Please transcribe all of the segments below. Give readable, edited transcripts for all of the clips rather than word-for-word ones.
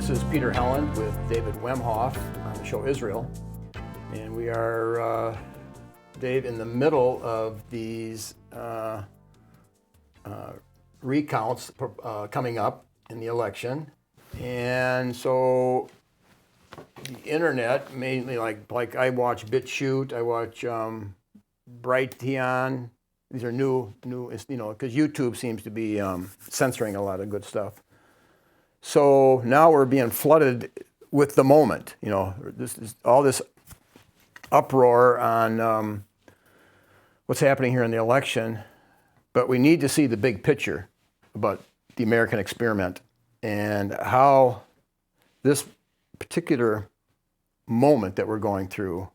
This is Peter Helland with David Wemhoff on the show Israel. And we are, Dave, in the middle of these recounts coming up in the election. And so the internet, mainly like I watch BitChute, I watch Brighteon. These are new, because YouTube seems to be censoring a lot of good stuff. So now we're being flooded with the moment. This is all this uproar on what's happening here in the election, but we need to see the big picture about the American experiment and how this particular moment that we're going through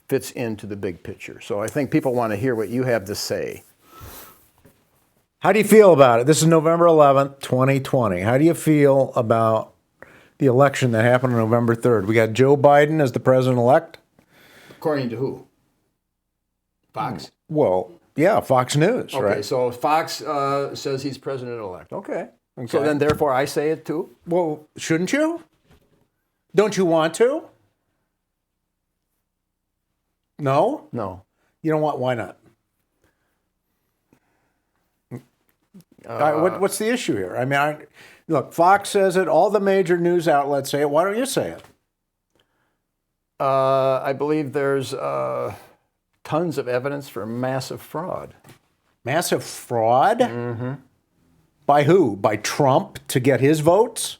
fits into the big picture. So I think people want to hear what you have to say. How do you feel about it? This is November 11th, 2020. How do you feel about the election that happened on November 3rd? We got Joe Biden as the president-elect. According to who? Fox? Well, yeah, Fox News, okay, right? Okay, so Fox says he's president-elect. Okay. So then, therefore, I say it too? Well, shouldn't you? Don't you want to? No? No. You don't want? Why not? What's the issue here? I mean, look, Fox says it. All the major news outlets say it. Why don't you say it? I believe there's tons of evidence for massive fraud. Massive fraud? Mm-hmm. By who? By Trump to get his votes?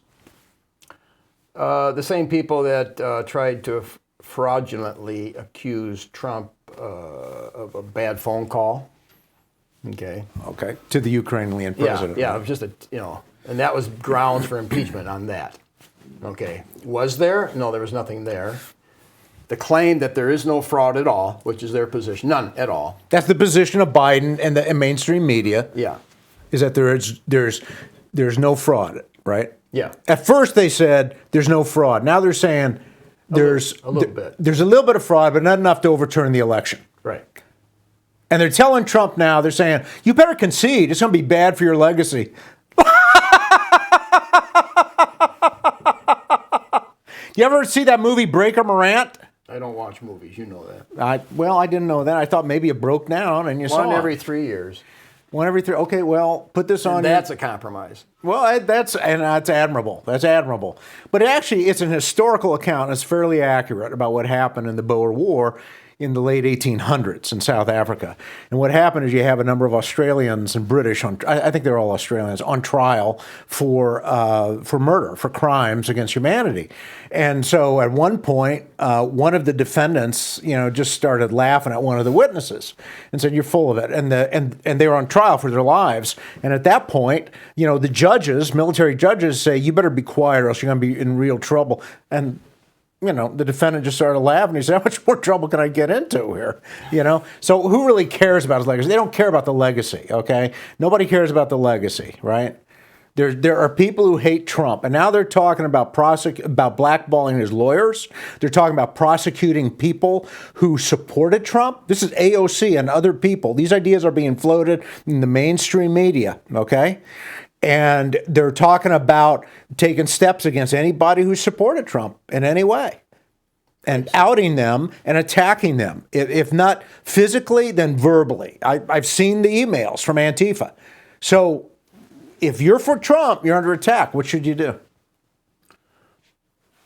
The same people that tried to fraudulently accuse Trump of a bad phone call. Okay. To the Ukrainian president. Yeah, it was just and that was grounds for impeachment on that. Okay. Was there? No, there was nothing there. The claim that there is no fraud at all, which is their position, none at all. That's the position of Biden and the mainstream media. Yeah. Is that there's no fraud, right? Yeah. At first they said there's no fraud. Now they're saying there's a little bit. There's a little bit of fraud, but not enough to overturn the election. Right. And they're telling Trump now, they're saying, you better concede. It's going to be bad for your legacy. You ever see that movie Breaker Morant? I don't watch movies. You know that. I didn't know that. I thought maybe it broke down and you saw it. One every 3 years. One every 3. Okay, well, put this on. That's a compromise. Well, that's admirable. That's admirable. But actually, it's an historical account. It's fairly accurate about what happened in the Boer War in the late 1800s in South Africa. And what happened is you have a number of Australians and British, I think they're all Australians, on trial for murder, for crimes against humanity. And so at one point, one of the defendants, just started laughing at one of the witnesses and said, "You're full of it." And they were on trial for their lives. And at that point, the judges, military judges, say, "You better be quiet or else you're going to be in real trouble." And the defendant just started laughing. He said, "How much more trouble can I get into here?" So who really cares about his legacy? They don't care about the legacy, okay? Nobody cares about the legacy, right? There are people who hate Trump, and now they're talking about blackballing his lawyers. They're talking about prosecuting people who supported Trump. This is AOC and other people. These ideas are being floated in the mainstream media, okay? And they're talking about taking steps against anybody who supported Trump in any way and outing them and attacking them. If not physically, then verbally. I've seen the emails from Antifa. So if you're for Trump, you're under attack. What should you do?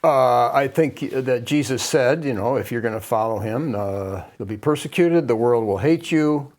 I think that Jesus said, if you're going to follow him, you'll be persecuted. The world will hate you.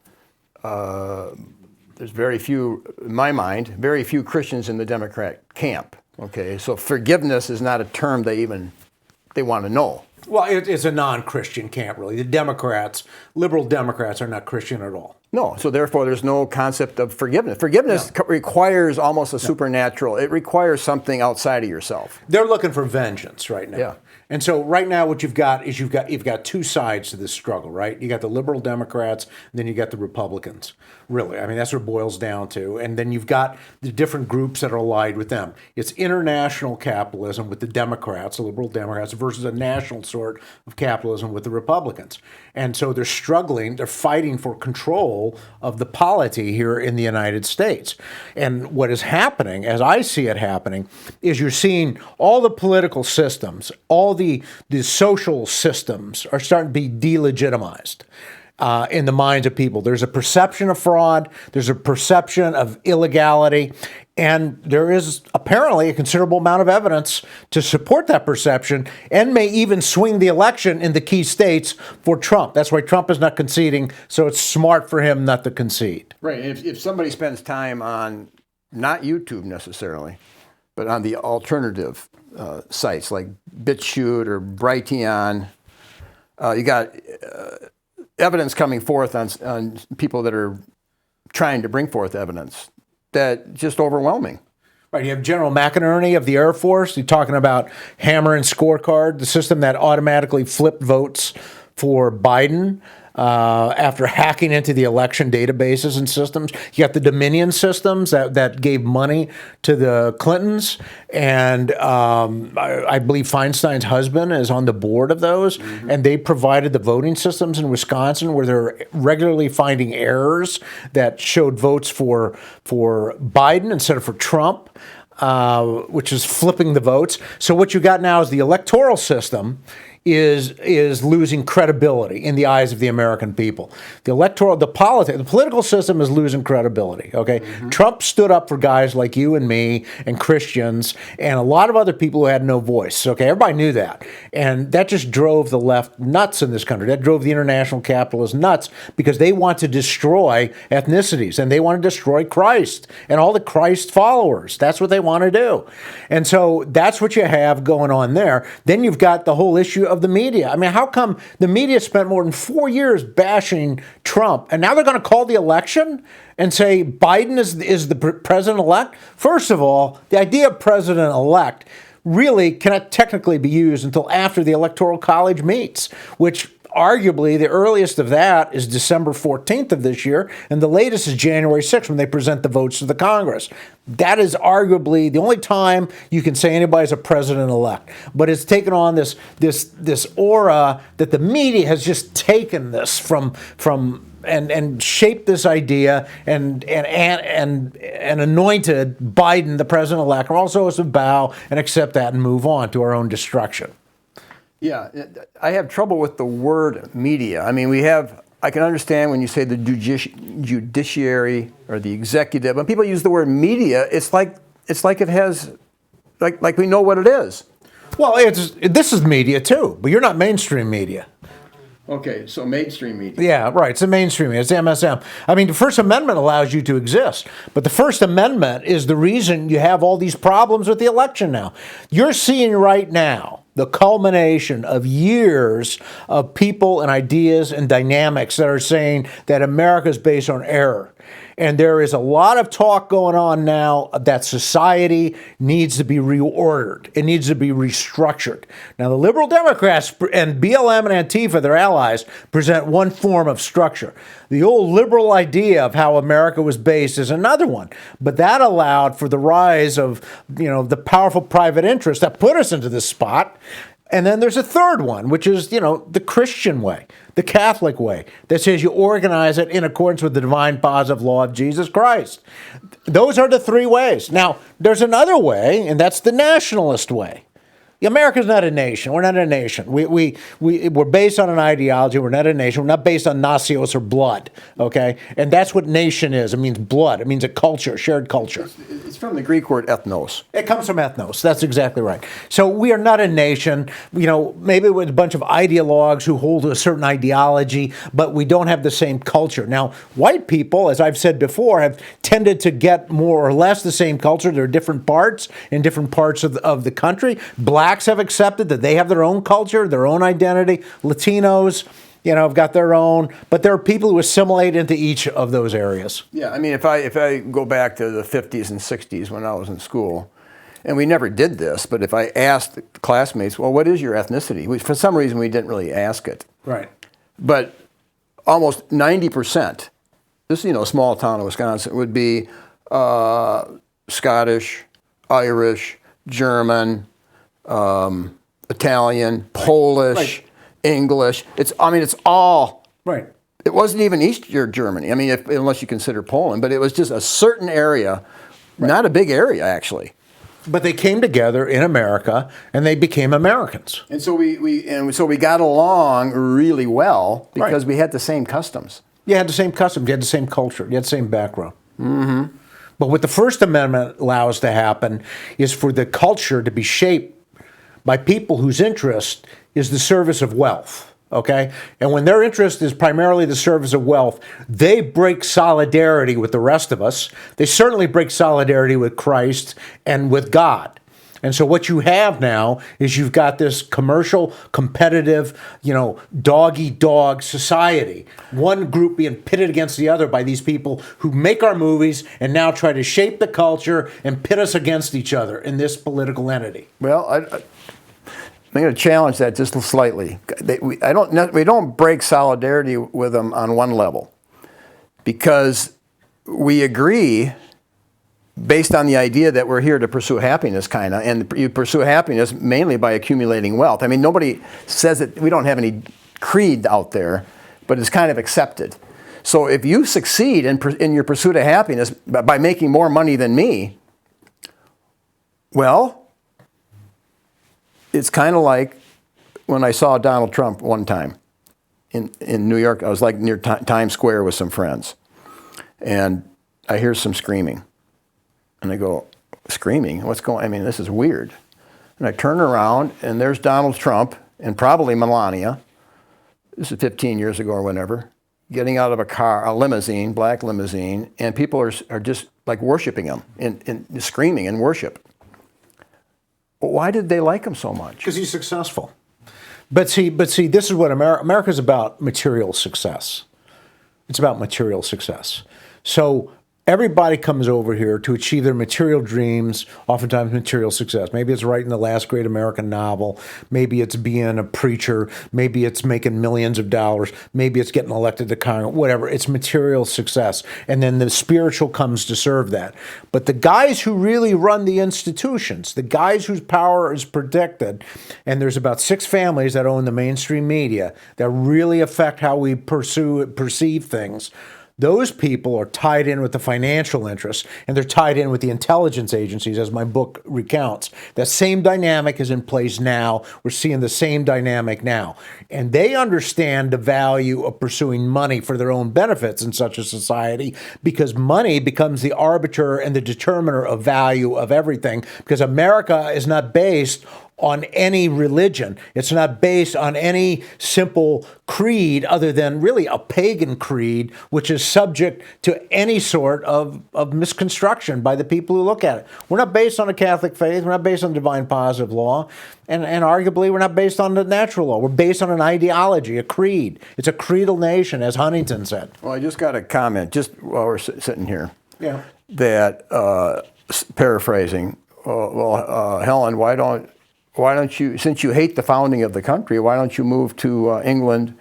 There's very few, in my mind, very few Christians in the Democrat camp. Okay, so forgiveness is not a term they want to know. Well, it's a non-Christian camp, really. The Democrats, liberal Democrats, are not Christian at all. No, so therefore there's no concept of forgiveness. Forgiveness requires almost a supernatural. It requires something outside of yourself. They're looking for vengeance right now. Yeah. And so right now what you've got is you've got two sides to this struggle, right? You got the liberal Democrats, and then you got the Republicans. Really, I mean, that's what it boils down to. And then you've got the different groups that are allied with them. It's international capitalism with the Democrats, the liberal Democrats, versus a national sort of capitalism with the Republicans. And so they're struggling, they're fighting for control control of the polity here in the United States. And what is happening, as I see it happening, is you're seeing all the political systems, all the social systems are starting to be delegitimized. In the minds of people. There's a perception of fraud, there's a perception of illegality, and there is apparently a considerable amount of evidence to support that perception and may even swing the election in the key states for Trump. That's why Trump is not conceding, so it's smart for him not to concede. Right. If somebody spends time on, not YouTube necessarily, but on the alternative sites like BitChute or Brighteon, you got evidence coming forth on people that are trying to bring forth evidence that just overwhelming. Right, you have General McInerney of the Air Force. He's talking about Hammer and Scorecard, the system that automatically flipped votes for Biden after hacking into the election databases and systems. You got the Dominion systems that gave money to the Clintons, and I believe Feinstein's husband is on the board of those, and they provided the voting systems in Wisconsin where they're regularly finding errors that showed votes for Biden instead of for Trump. Which is flipping the votes. So what you got now is the electoral system is losing credibility in the eyes of the American people. The political system is losing credibility, okay? Trump stood up for guys like you and me and Christians and a lot of other people who had no voice, okay? Everybody knew that. And that just drove the left nuts in this country. That drove the international capitalists nuts because they want to destroy ethnicities and they want to destroy Christ and all the Christ followers. That's what they want to do. And so that's what you have going on there. Then you've got the whole issue of the media. I mean, how come the media spent more than 4 years bashing Trump, and now they're going to call the election and say Biden is the president-elect? First of all, the idea of president-elect really cannot technically be used until after the Electoral College meets, which arguably the earliest of that is December 14th of this year, and the latest is January 6th when they present the votes to the Congress. That is arguably the only time you can say anybody's a president-elect. But it's taken on this aura that the media has just taken this from and shaped this idea and anointed Biden the president-elect. We're also supposed to bow and accept that and move on to our own destruction. Yeah, I have trouble with the word media. I mean, I can understand when you say the judiciary or the executive. When people use the word media, it's like it has, like we know what it is. Well, this is media too, but you're not mainstream media. Okay, so mainstream media. Yeah, right. It's the mainstream media. It's the MSM. I mean, the First Amendment allows you to exist, but the First Amendment is the reason you have all these problems with the election now. You're seeing right now the culmination of years of people and ideas and dynamics that are saying that America is based on error. And there is a lot of talk going on now that society needs to be reordered. It needs to be restructured. Now, the liberal Democrats and BLM and Antifa, their allies, present one form of structure. The old liberal idea of how America was based is another one. But that allowed for the rise of, the powerful private interest that put us into this spot. And then there's a third one, which is, the Christian way, the Catholic way, that says you organize it in accordance with the divine positive law of Jesus Christ. Those are the three ways. Now, there's another way, and that's the nationalist way. America's not a nation. We're not a nation. We're based on an ideology. We're not a nation. We're not based on nasios or blood, okay? And that's what nation is. It means blood. It means a culture, shared culture. It's from the Greek word ethnos. It comes from ethnos. That's exactly right. So we are not a nation. Maybe with a bunch of ideologues who hold a certain ideology, but we don't have the same culture. Now, white people, as I've said before, have tended to get more or less the same culture. There are different parts in different parts of the country. Blacks have accepted that they have their own culture, their own identity. Latinos, have got their own, but there are people who assimilate into each of those areas. Yeah, I mean, if I go back to the 50s and 60s when I was in school, and we never did this, but if I asked classmates, well, what is your ethnicity? For some reason, we didn't really ask it. Right. But almost 90%, this is, a small town in Wisconsin, would be Scottish, Irish, German, Italian, Polish, right. English. It's all right. It wasn't even East Germany. I mean, unless you consider Poland, but it was just a certain area, not a big area actually. But they came together in America, and they became Americans. And so we got along really well because we had the same customs. You had the same customs. You had the same culture. You had the same background. Mm-hmm. But what the First Amendment allows to happen is for the culture to be shaped by people whose interest is the service of wealth. Okay? And when their interest is primarily the service of wealth, they break solidarity with the rest of us. They certainly break solidarity with Christ and with God. And so what you have now is you've got this commercial, competitive, dog-eat-dog society. One group being pitted against the other by these people who make our movies and now try to shape the culture and pit us against each other in this political entity. Well, I'm going to challenge that just slightly. We don't break solidarity with them on one level because we agree based on the idea that we're here to pursue happiness, kind of, and you pursue happiness mainly by accumulating wealth. I mean, nobody says that we don't have any creed out there, but it's kind of accepted. So if you succeed in your pursuit of happiness by making more money than me, well, it's kind of like when I saw Donald Trump one time in New York. I was like near Times Square with some friends, and I hear some screaming. And I go, screaming? What's going on? I mean, this is weird. And I turn around, and there's Donald Trump and probably Melania. This is 15 years ago or whenever, getting out of a limousine, black limousine, and people are just like worshiping him and screaming in worship. Why did they like him so much? Because he's successful. But see, this is what America's about: material success. It's about material success. So everybody comes over here to achieve their material dreams, oftentimes material success. Maybe it's writing the last great American novel. Maybe it's being a preacher. Maybe it's making millions of dollars. Maybe it's getting elected to Congress, whatever. It's material success. And then the spiritual comes to serve that. But the guys who really run the institutions, the guys whose power is protected, and there's about 6 families that own the mainstream media that really affect how we perceive things. Those people are tied in with the financial interests, and they're tied in with the intelligence agencies, as my book recounts. That same dynamic is in place now. We're seeing the same dynamic now. And they understand the value of pursuing money for their own benefits in such a society, because money becomes the arbiter and the determiner of value of everything, because America is not based on any religion. It's not based on any simple creed other than really a pagan creed, which is subject to any sort of misconstruction by the people who look at it. We're not based on a Catholic faith. We're not based on divine positive law. And arguably, we're not based on the natural law. We're based on an ideology, a creed. It's a creedal nation, as Huntington said. Well, I just got a comment, just while we're sitting here, Yeah. that, paraphrasing, Helen, why don't you, since you hate the founding of the country, why don't you move to England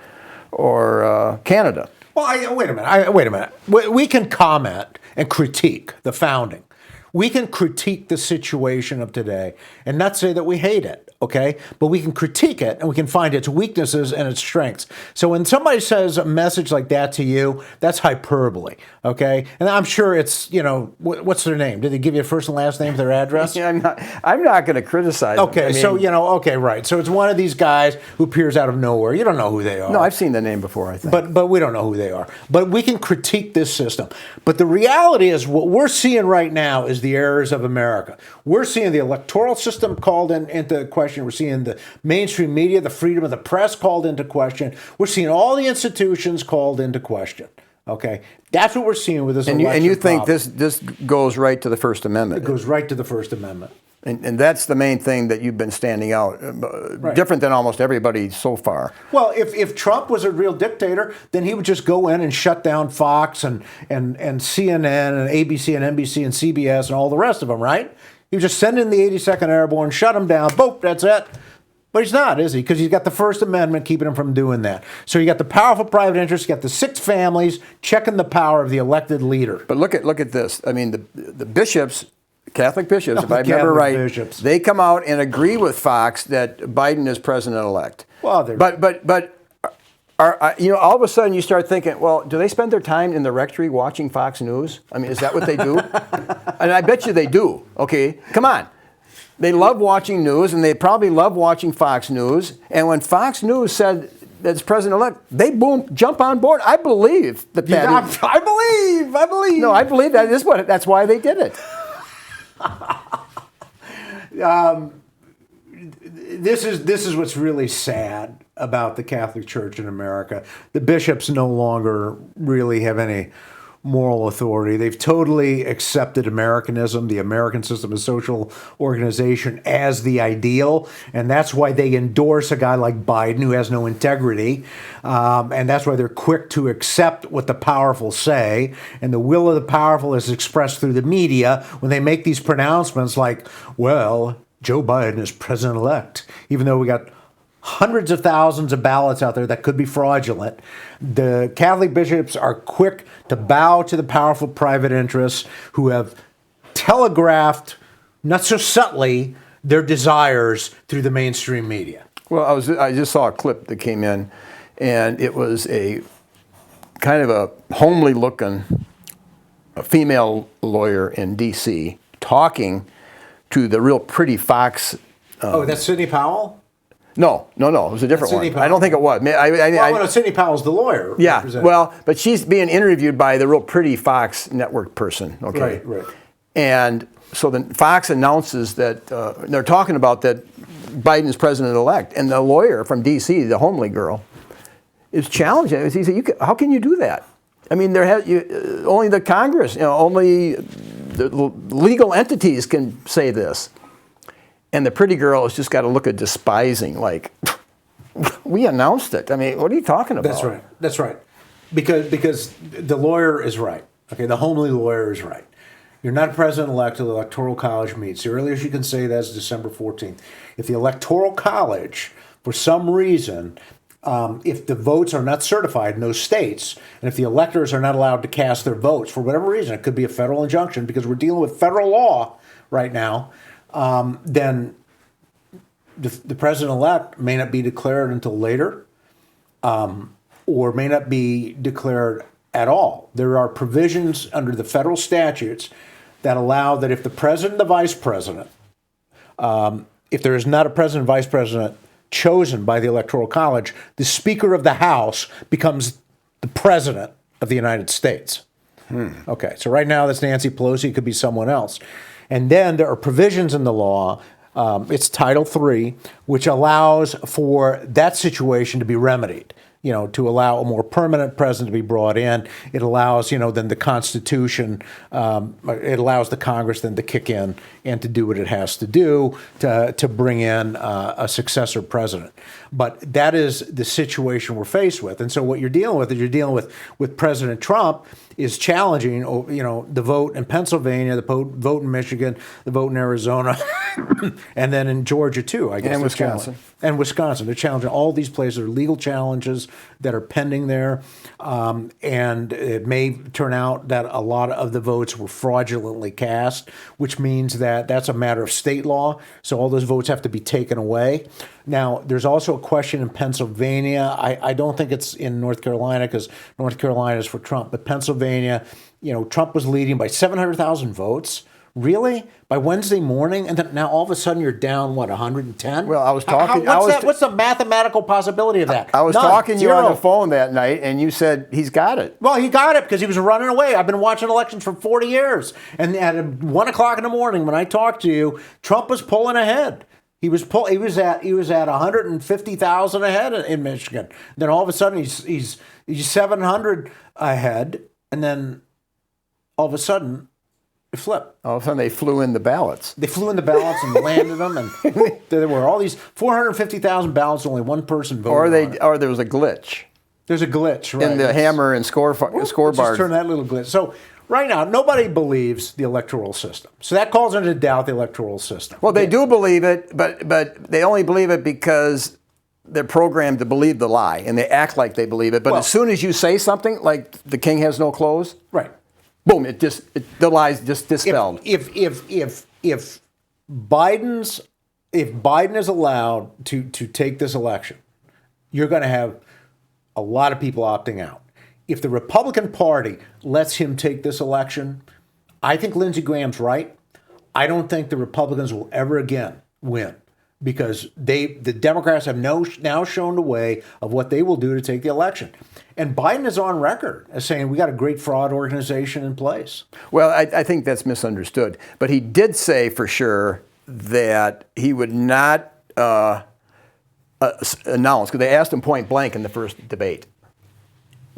or Canada? Well, wait a minute. We can comment and critique the founding. We can critique the situation of today and not say that we hate it, okay? But we can critique it and we can find its weaknesses and its strengths. So when somebody says a message like that to you, that's hyperbole, okay? And I'm sure it's, what's their name? Did they give you a first and last name, their address? Yeah, I'm not going to criticize them. Okay, so, okay, right. So it's one of these guys who appears out of nowhere. You don't know who they are. No, I've seen the name before, I think. But we don't know who they are. But we can critique this system. But the reality is what we're seeing right now is the errors of America. We're seeing the electoral system called into question. We're seeing the mainstream media, the freedom of the press called into question. We're seeing all the institutions called into question. Okay, that's what we're seeing with this election. And you think this goes right to the First Amendment? It goes right to the First Amendment. And that's the main thing that you've been standing out, different than almost everybody so far. Well, if Trump was a real dictator, then he would just go in and shut down Fox and CNN and ABC and NBC and CBS and all the rest of them, right? He would just send in the 82nd Airborne, shut them down, boop, that's it. But he's not, is he? Because he's got the First Amendment keeping him from doing that. So you got the powerful private interests, you got the 6 families checking the power of the elected leader. But look at this. I mean, the bishops, Catholic bishops, if I remember right, they come out and agree with Fox that Biden is president-elect. Well, but all of a sudden you start thinking, well, do they spend their time in the rectory watching Fox News? I mean, is that what they do? And I bet you they do. Okay, come on. They love watching news, and they probably love watching Fox News. And when Fox News said that it's president-elect, they jump on board. I believe that. I believe. No, I believe that's why they did it. This is what's really sad about the Catholic Church in America. The bishops no longer really have any moral authority. They've totally accepted Americanism, the American system of social organization, as the ideal, and that's why they endorse a guy like Biden who has no integrity, and that's why they're quick to accept what the powerful say, and the will of the powerful is expressed through the media when they make these pronouncements like, well, Joe Biden is president-elect, even though we got hundreds of thousands of ballots out there that could be fraudulent. The Catholic bishops are quick to bow to the powerful private interests who have telegraphed, not so subtly, their desires through the mainstream media. Well, I just saw a clip that came in, and it was a kind of a homely-looking female lawyer in D.C. talking to the real pretty Fox. That's Sidney Powell? No. It was a different one. Powell. I don't think it was. Sidney Powell's the lawyer. Yeah. Well, but she's being interviewed by the real pretty Fox network person. Okay. Right. And so then Fox announces that they're talking about that Biden's president-elect, and the lawyer from D.C., the homely girl, is challenging. He said, "How can you do that? I mean, only the Congress, only the legal entities can say this." And the pretty girl has just got a look of despising, like, we announced it. I mean, what are you talking about? That's right. Because the lawyer is right. Okay, the homely lawyer is right. You're not president-elect till the Electoral College meets. The earliest you can say that is December 14th. If the Electoral College, for some reason, if the votes are not certified in those states, and if the electors are not allowed to cast their votes, for whatever reason, it could be a federal injunction because we're dealing with federal law right now, then the president-elect may not be declared until later, or may not be declared at all. There are provisions under the federal statutes that allow that if the president and the vice president, if there is not a president and vice president chosen by the Electoral College, the Speaker of the House becomes the President of the United States. Okay, so right now that's Nancy Pelosi. It could be someone else. And then there are provisions in the law, it's Title III, which allows for that situation to be remedied, to allow a more permanent president to be brought in. It allows, then the Constitution, it allows the Congress then to kick in and to do what it has to do to bring in a successor president. But that is the situation we're faced with. And so what you're dealing with President Trump is challenging, the vote in Pennsylvania, the vote in Michigan, the vote in Arizona, and then in Georgia too, I guess. And Wisconsin. And Wisconsin. They're challenging all these places. There are legal challenges that are pending there. And it may turn out that a lot of the votes were fraudulently cast, which means that that's a matter of state law. So all those votes have to be taken away. Now, there's also a question in Pennsylvania. I don't think it's in North Carolina because North Carolina is for Trump. But Pennsylvania, Trump was leading by 700,000 votes. Really? By Wednesday morning? And then now all of a sudden you're down, 110? Well, I was talking... What's the mathematical possibility of that? I was talking to you on the phone that night, and you said he's got it. Well, he got it because he was running away. I've been watching elections for 40 years. And at 1 o'clock in the morning when I talked to you, Trump was pulling ahead. He was at 150,000 ahead in Michigan. Then all of a sudden he's 700 ahead, and then all of a sudden it flipped. All of a sudden they flew in the ballots. They flew in the ballots and landed them, and there were all these 450,000 ballots. Only one person voted. Or there was a glitch. There's a glitch, right? In the hammer and scoreboard. Just turn that little glitch. So right now, nobody believes the electoral system. So that calls into doubt the electoral system. Well, they do believe it, but they only believe it because they're programmed to believe the lie, and they act like they believe it. But as soon as you say something like the king has no clothes, right? Boom! The lie's just dispelled. If Biden is allowed to take this election, you're going to have a lot of people opting out. If the Republican Party lets him take this election, I think Lindsey Graham's right. I don't think the Republicans will ever again win because the Democrats have now shown the way of what they will do to take the election. And Biden is on record as saying we got a great fraud organization in place. Well, I think that's misunderstood. But he did say for sure that he would not announce, because they asked him point blank in the first debate.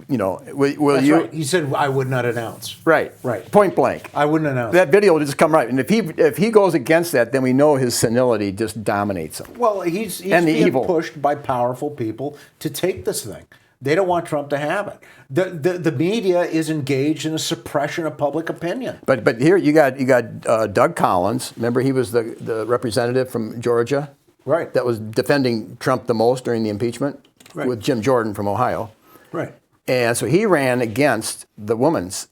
You know, will That's you? right. He said, I would not announce. Right. Point blank. I wouldn't announce. That video will just come right. And if he goes against that, then we know his senility just dominates him. Well, he's and the being evil. pushed by powerful people to take this thing. They don't want Trump to have it. The media is engaged in a suppression of public opinion. But here you got Doug Collins. Remember, he was the representative from Georgia, Right. that was defending Trump the most during the impeachment, Right. with Jim Jordan from Ohio. Right. And so he ran against the woman's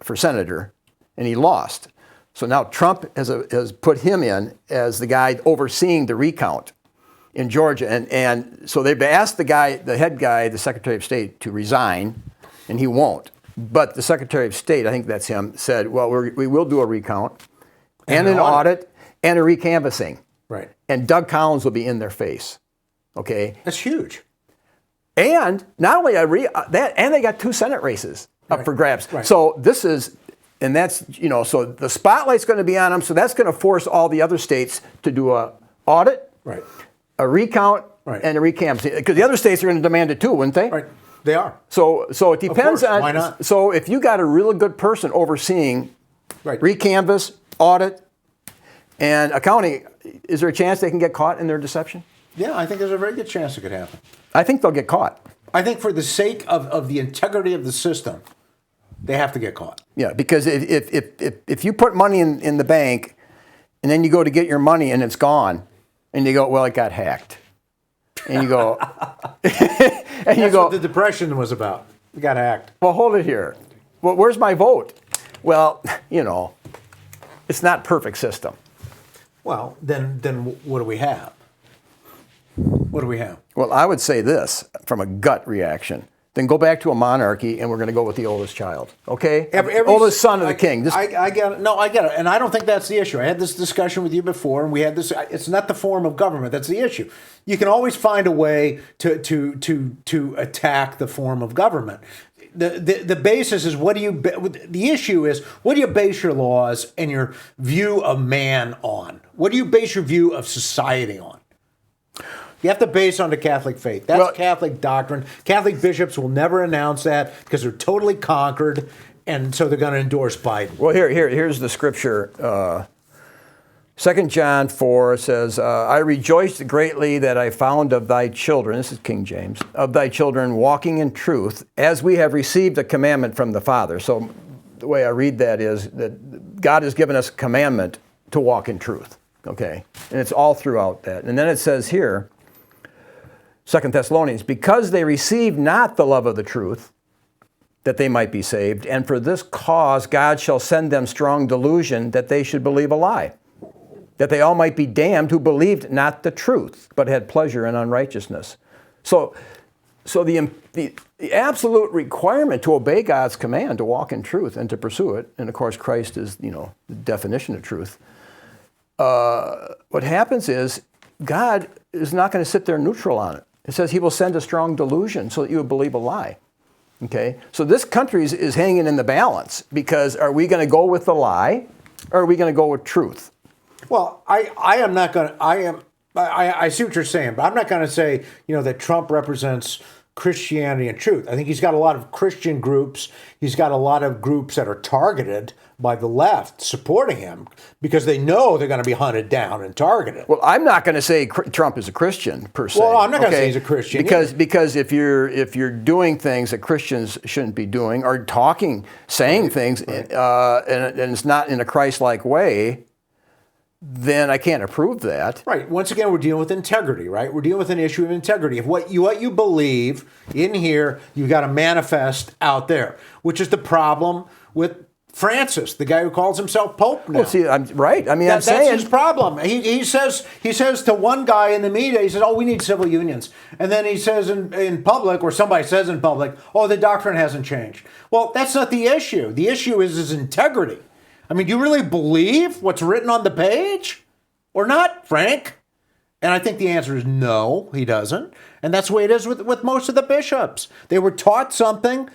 for senator, and he lost. So now Trump has put him in as the guy overseeing the recount in Georgia. And so they've asked the head guy, the Secretary of State, to resign, and he won't. But the Secretary of State, I think that's him, said, well, we will do a recount and an audit and a recanvassing. Right. And Doug Collins will be in their face. Okay? That's huge. And not only and they got 2 Senate races up for grabs. Right. So this is, and that's, so the spotlight's going to be on them. So that's going to force all the other states to do a audit, Right. a recount, Right. and a recamp. Because the other states are going to demand it too, wouldn't they? Right. They are. So it depends course. on. Why not? So if you got a really good person overseeing Right. recanvass, audit, and accounting, is there a chance they can get caught in their deception? Yeah, I think there's a very good chance it could happen. I think they'll get caught. I think for the sake of the integrity of the system, they have to get caught. Yeah, because if you put money in the bank and then you go to get your money and it's gone, and you go, well, it got hacked. And you go, That's what the Depression was about. We got hacked. well, hold it here. Well, where's my vote? Well, it's not perfect system. Well, then what do we have? What do we have? Well, I would say this from a gut reaction. Then go back to a monarchy, and we're going to go with the oldest child. Okay, oldest son of the king. I get it. No, I get it, and I don't think that's the issue. I had this discussion with you before, and we had this. It's not the form of government that's the issue. You can always find a way to attack the form of government. The basis is the issue is what do you base your laws and your view of man on? What do you base your view of society on? You have to base on the Catholic faith. That's Catholic doctrine. Catholic bishops will never announce that because they're totally conquered, and so they're going to endorse Biden. Well, here's the scripture. 2 John 4 says, I rejoiced greatly that I found of thy children, this is King James, of thy children walking in truth, as we have received a commandment from the Father. So the way I read that is that God has given us a commandment to walk in truth. Okay? And it's all throughout that. And then it says here, 2 Thessalonians, because they received not the love of the truth, that they might be saved, and for this cause God shall send them strong delusion that they should believe a lie, that they all might be damned who believed not the truth, but had pleasure in unrighteousness. So the absolute requirement to obey God's command, to walk in truth and to pursue it, and of course Christ is, the definition of truth. What happens is God is not going to sit there neutral on it. It says he will send a strong delusion so that you would believe a lie. Okay? So this country is hanging in the balance because are we going to go with the lie or are we going to go with truth? Well, I am not going to. I see what you're saying, but I'm not going to say that Trump represents Christianity and truth. I think he's got a lot of Christian groups. He's got a lot of groups that are targeted by the left supporting him because they know they're going to be hunted down and targeted. Well, I'm not going to say Trump is a Christian per se. Well, I'm not going to say he's a Christian because if you're doing things that Christians shouldn't be doing or saying things, and it's not in a Christ-like way, then I can't approve that. Right. Once again, we're dealing with integrity, right? We're dealing with an issue of integrity. If what you believe in here, you got to manifest out there, which is the problem with Francis, the guy who calls himself Pope now. Well, see, I'm right. I mean, I'm That's saying his problem. He says to one guy in the media, he says, "Oh, we need civil unions," and then he says in public, or somebody says in public, "Oh, the doctrine hasn't changed." Well, that's not the issue. The issue is his integrity. I mean, do you really believe what's written on the page, or not, Frank? And I think the answer is no, he doesn't. And that's the way it is with most of the bishops. They were taught something,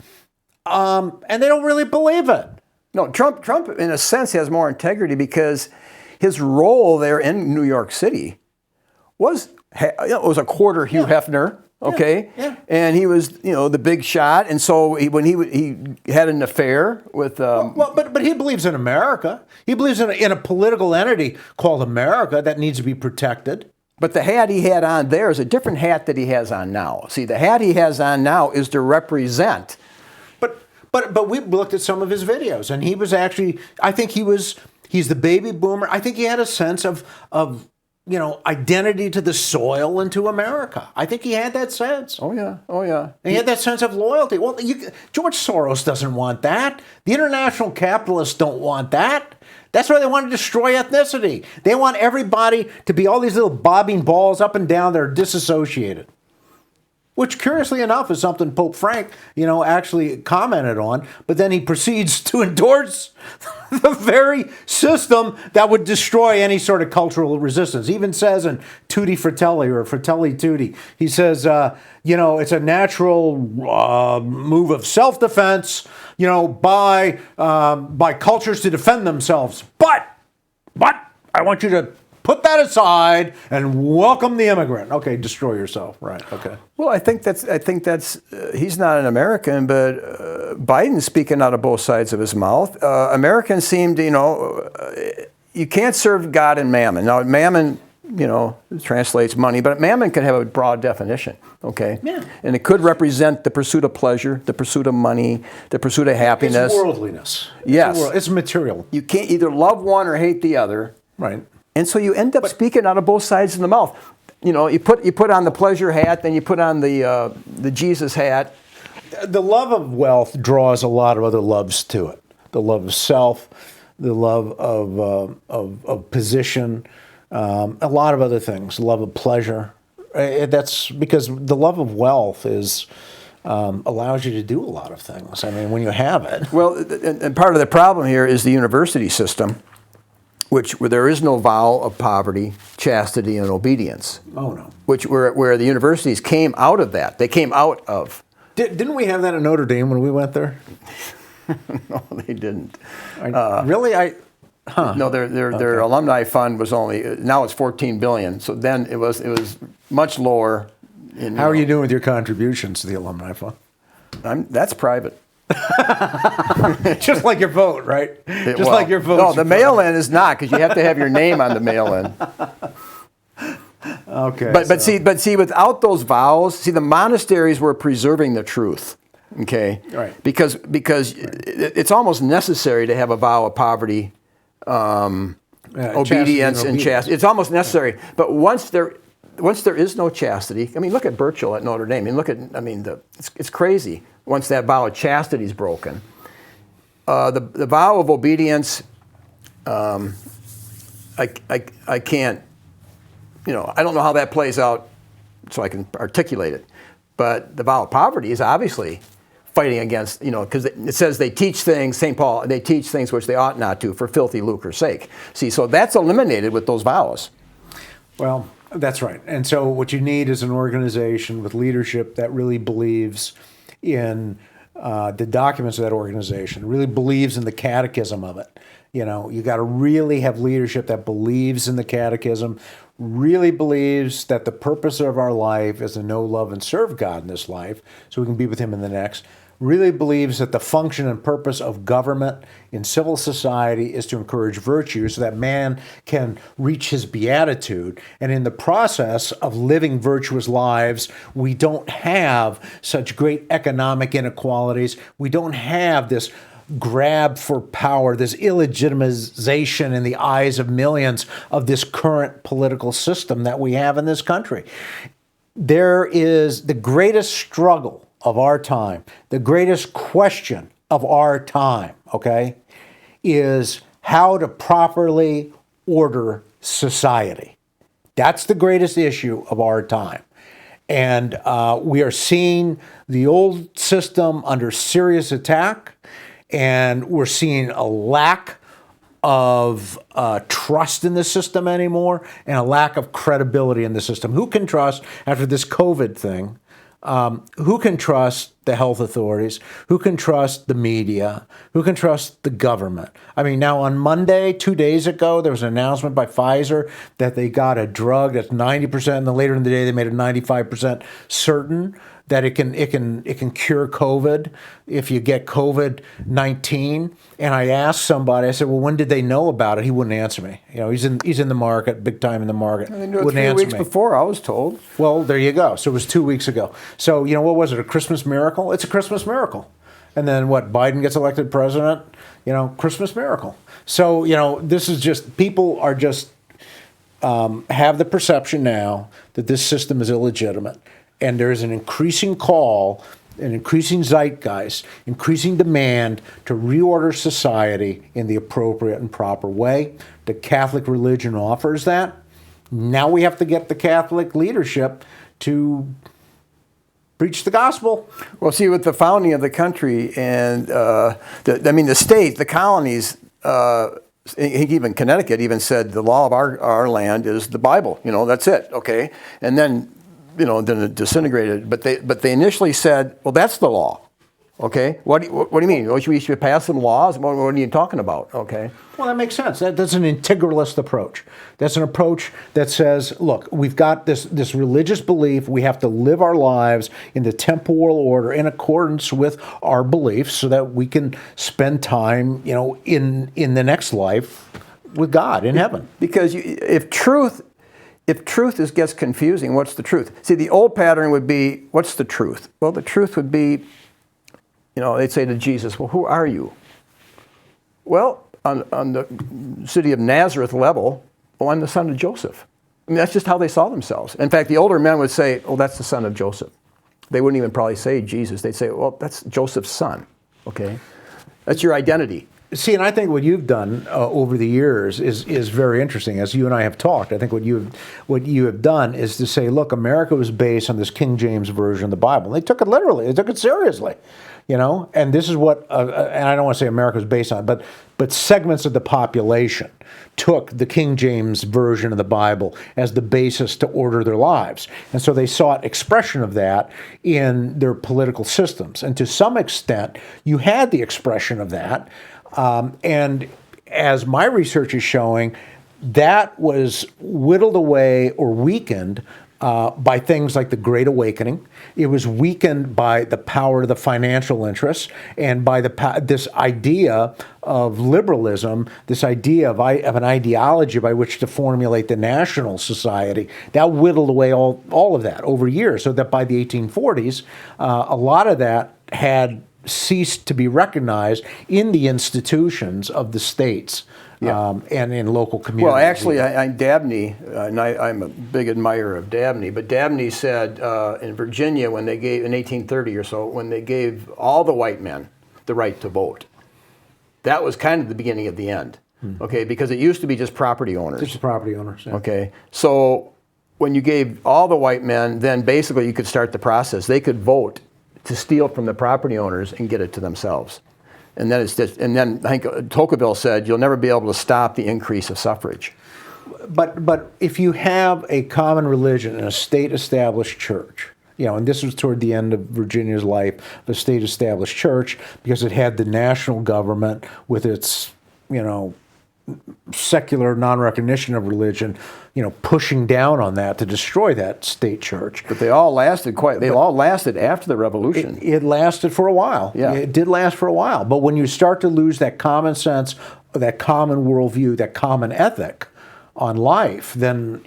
and they don't really believe it. No, Trump, in a sense, has more integrity because his role there in New York City was a quarter Hugh Hefner, okay? Yeah. And he was, the big shot. And so when he had an affair with... But he believes in America. He believes in a political entity called America that needs to be protected. But the hat he had on there is a different hat that he has on now. See, the hat he has on now is to represent... But we looked at some of his videos, and he was actually, I think he's the baby boomer. I think he had a sense of identity to the soil and to America. I think he had that sense. Oh, yeah. And he had that sense of loyalty. Well, George Soros doesn't want that. The international capitalists don't want that. That's why they want to destroy ethnicity. They want everybody to be all these little bobbing balls up and down that are disassociated. Which, curiously enough, is something Pope Frank, actually commented on. But then he proceeds to endorse the very system that would destroy any sort of cultural resistance. He even says in Tutti Fratelli or Fratelli Tutti, he says, it's a natural move of self-defense, by cultures to defend themselves. But I want you to put that aside and welcome the immigrant. Okay, destroy yourself. Right. Okay. Well, I think that's he's not an American, but Biden's speaking out of both sides of his mouth. Americans seem to, you can't serve God and mammon. Now, mammon, translates money, but mammon can have a broad definition. Okay. Yeah. And it could represent the pursuit of pleasure, the pursuit of money, the pursuit of happiness. It's worldliness. Yes. It's material. You can't either love one or hate the other. Right. And so you end up speaking out of both sides of the mouth. You put on the pleasure hat, then you put on the Jesus hat. The love of wealth draws a lot of other loves to it. The love of self, the love of position, a lot of other things. The love of pleasure. That's because the love of wealth allows you to do a lot of things. I mean, when you have it. Well, and part of the problem here is the university system, where there is no vow of poverty, chastity, and obedience. Oh, no. Where the universities came out of that. They came out of. Didn't we have that at Notre Dame when we went there? No, they didn't. Really? No, their alumni fund was now it's $14 billion. So then it was much lower. How are you doing with your contributions to the alumni fund? That's private. Just like your vote, right? Like your vote. No, the mail-in is not, because you have to have your name on the mail-in. Okay. But see, without those vows, the monasteries were preserving the truth. Okay. Right. Because it's almost necessary to have a vow of poverty, obedience, and chastity. It's almost necessary. Yeah. But once there is no chastity, I mean, look at Burchell at Notre Dame. I mean, it's crazy. Once that vow of chastity is broken, the vow of obedience, I can't, I don't know how that plays out, so I can articulate it. But the vow of poverty is obviously fighting against, because it says they teach things, St. Paul, they teach things which they ought not to for filthy lucre's sake. See, so that's eliminated with those vows. Well, that's right. And so what you need is an organization with leadership that really believes in the documents of that organization, really believes in the catechism of it. You got to really have leadership that believes in the catechism, really believes that the purpose of our life is to know, love, and serve God in this life so we can be with Him in the next. Really believes that the function and purpose of government in civil society is to encourage virtue so that man can reach his beatitude. And in the process of living virtuous lives, we don't have such great economic inequalities. We don't have this grab for power, this illegitimization in the eyes of millions of this current political system that we have in this country. There is the greatest struggle of our time, the greatest question of our time, okay, is how to properly order society. That's the greatest issue of our time. And we are seeing the old system under serious attack, and we're seeing a lack of trust in the system anymore and a lack of credibility in the system. Who can trust, after this COVID thing, who can trust the health authorities? Who can trust the media? Who can trust the government? I mean, now on Monday, 2 days ago, there was an announcement by Pfizer that they got a drug that's 90%, and then later in the day they made it 95% certain that it can cure COVID if you get COVID-19. And I asked somebody, I said, well, when did they know about it? He wouldn't answer me. You know, he's in the market, big time in the market. They knew it 3 weeks before, I was told. Well, there you go. So it was 2 weeks ago. So, you know, what was it, a Christmas miracle? It's a Christmas miracle. And then what, Biden gets elected president? You know, Christmas miracle. So, you know, this is just, people are just have the perception now that this system is illegitimate. And there's an increasing call, an increasing zeitgeist, increasing demand to reorder society in the appropriate and proper way. The Catholic religion offers that. Now we have to get the Catholic leadership to preach the gospel. Well, see, with the founding of the country and, the state, the colonies, even Connecticut even said the law of our land is the Bible. You know, that's it, okay? And then, you know, then it disintegrated. But they initially said, well, that's the law. Okay, what do you mean? We should pass some laws? What are you talking about? Okay. Well, that makes sense. That's an integralist approach. That's an approach that says, look, we've got this religious belief. We have to live our lives in the temporal order in accordance with our beliefs so that we can spend time, you know, in the next life with God in heaven. Because if truth gets confusing, what's the truth? See, the old pattern would be, what's the truth? Well, the truth would be, you know, they'd say to Jesus, well, who are you? Well, on the city of Nazareth level, well, I'm the son of Joseph. I mean, that's just how they saw themselves. In fact, the older men would say, oh, that's the son of Joseph. They wouldn't even probably say Jesus. They'd say, well, that's Joseph's son, okay? That's your identity. See, and I think what you've done over the years is very interesting. As you and I have talked, I think what you have done is to say, look, America was based on this King James version of the Bible. They took it literally. They took it seriously, you know. And this is what, and I don't want to say America was based on, but segments of the population took the King James version of the Bible as the basis to order their lives. And so they sought expression of that in their political systems. And to some extent, you had the expression of that. And as my research is showing, that was whittled away or weakened by things like the Great Awakening. It was weakened by the power of the financial interests and by this idea of liberalism, this idea of an ideology by which to formulate the national society. That whittled away all of that over years, so that by the 1840s, a lot of that had ceased to be recognized in the institutions of the states. Yeah. And in local communities. Well, actually, Dabney, and I'm a big admirer of Dabney, but Dabney said in Virginia in 1830 or so, when they gave all the white men the right to vote, that was kind of the beginning of the end, okay, because it used to be just property owners. Just property owners, yeah. Okay, so when you gave all the white men, then basically you could start the process. They could vote to steal from the property owners and get it to themselves. And then I think Tocqueville said, you'll never be able to stop the increase of suffrage. But if you have a common religion and a state-established church, you know, and this was toward the end of Virginia's life, the state-established church, because it had the national government with its, you know, secular non-recognition of religion, you know, pushing down on that to destroy that state church. But they all lasted after the Revolution. It lasted for a while. Yeah. It did last for a while. But when you start to lose that common sense, that common worldview, that common ethic on life, then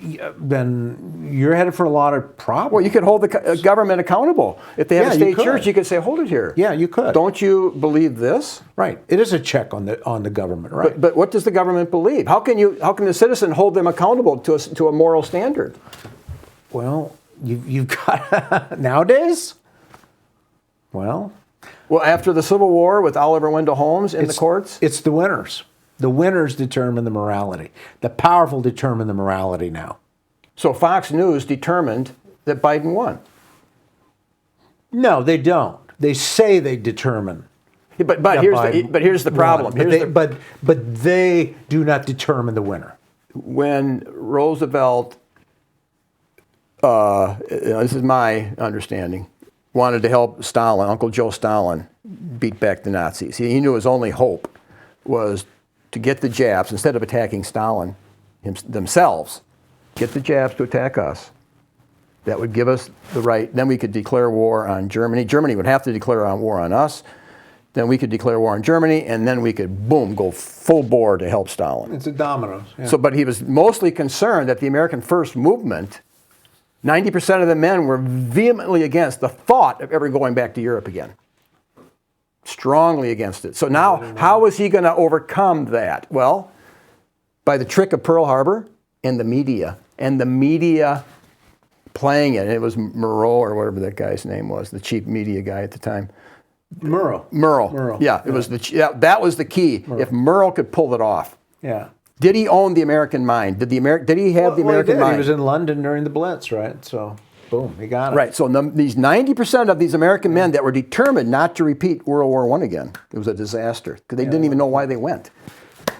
you're headed for a lot of problems. Well, you could hold the government accountable. If they have a state church, you could say, hold it here. Yeah, you could. Don't you believe this? Right. It is a check on the government, right? But what does the government believe? How can the citizen hold them accountable to a moral standard? Well, you've got nowadays. Well, Well, after the Civil War with Oliver Wendell Holmes in the courts? It's the winners. The winners determine the morality. The powerful determine the morality now. So Fox News determined that Biden won. No, they don't. They say they determine. But here's the problem. But they do not determine the winner. When Roosevelt, this is my understanding, wanted to help Stalin, Uncle Joe Stalin, beat back the Nazis. He knew his only hope was to get the Japs, instead of attacking Stalin themselves, get the Japs to attack us. That would give us the right. Then we could declare war on Germany. Germany would have to declare war on us. Then we could declare war on Germany, and then we could, boom, go full bore to help Stalin. It's a dominoes. Yeah. So, but he was mostly concerned that the American First Movement, 90% of the men were vehemently against the thought of ever going back to Europe again. Strongly against it. So now, how is he going to overcome that? Well, by the trick of Pearl Harbor and the media. And the media playing it. And it was Murrow, or whatever that guy's name was, the chief media guy at the time. Murrow. Yeah, it was that was the key. Murrow. If Murrow could pull it off. Yeah. Did he own the American mind? Did he have the American mind? He was in London during the Blitz, right? So, boom, he got it. Right. So these 90% of these American men that were determined not to repeat World War I again. It was a disaster because they didn't even know why they went.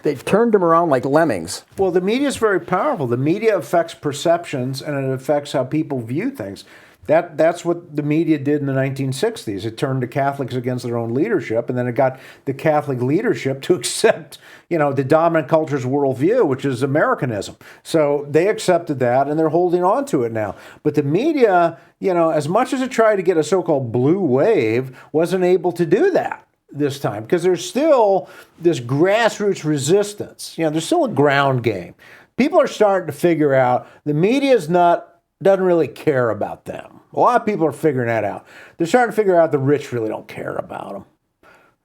They turned them around like lemmings. Well, the media is very powerful. The media affects perceptions, and it affects how people view things. That's what the media did in the 1960s. It turned the Catholics against their own leadership, and then it got the Catholic leadership to accept, the dominant culture's worldview, which is Americanism. So they accepted that, and they're holding on to it now. But the media, as much as it tried to get a so-called blue wave, wasn't able to do that this time because there's still this grassroots resistance. There's still a ground game. People are starting to figure out the media doesn't really care about them. A lot of people are figuring that out. They're starting to figure out the rich really don't care about them.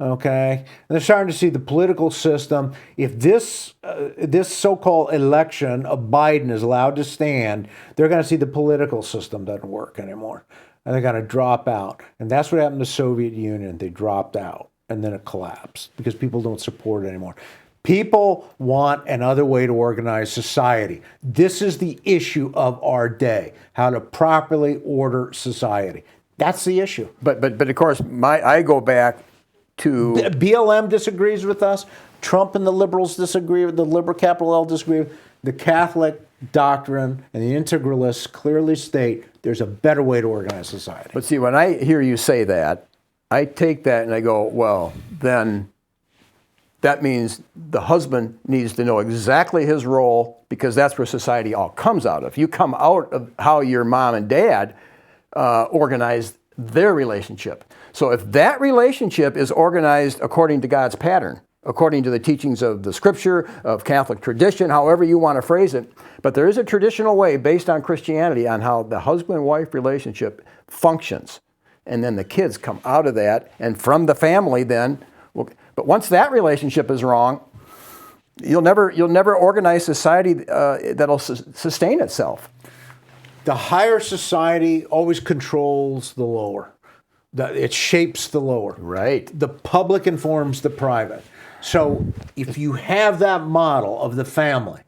Okay? And they're starting to see the political system. If this so-called election of Biden is allowed to stand, they're going to see the political system doesn't work anymore. And they're going to drop out. And that's what happened to the Soviet Union. They dropped out. And then it collapsed because people don't support it anymore. People want another way to organize society. This is the issue of our day, how to properly order society. That's the issue. But of course, I go back to... BLM disagrees with us. Trump and the liberals disagree. The liberal capital L disagree. The Catholic doctrine and the integralists clearly state there's a better way to organize society. But see, when I hear you say that, I take that and I go, well, then that means the husband needs to know exactly his role because that's where society all comes out of. You come out of how your mom and dad organized their relationship. So if that relationship is organized according to God's pattern, according to the teachings of the Scripture, of Catholic tradition, however you want to phrase it, but there is a traditional way based on Christianity on how the husband-wife relationship functions. And then the kids come out of that, and from the family then. But once that relationship is wrong, you'll never organize society that'll sustain itself. The higher society always controls the lower. It shapes the lower. Right. The public informs the private. So if you have that model of the family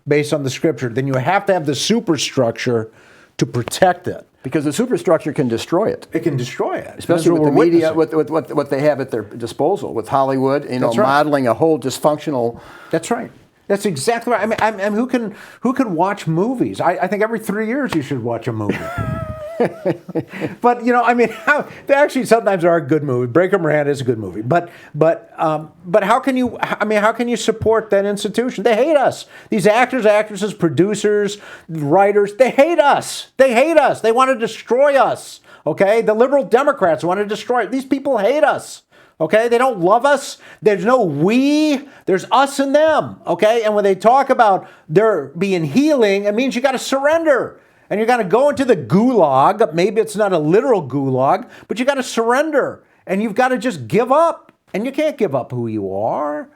based on the Scripture, then you have to have the superstructure to protect it. Because the superstructure can destroy it. It can destroy it. Especially with the media, with what they have at their disposal, with Hollywood, modeling a whole dysfunctional... That's right. That's exactly right. I mean, who can watch movies? I think every 3 years you should watch a movie. But they actually sometimes are a good movie. Breaker Miranda is a good movie. But how can you support that institution? They hate us. These actors, actresses, producers, writers, they hate us. They hate us. They want to destroy us. Okay? The liberal Democrats want to destroy it. These people hate us. Okay? They don't love us. There's no we. There's us and them. Okay? And when they talk about there being healing, it means you got to surrender. And you got to go into the gulag. Maybe it's not a literal gulag, but you got to surrender. And you've got to just give up. And you can't give up who you are.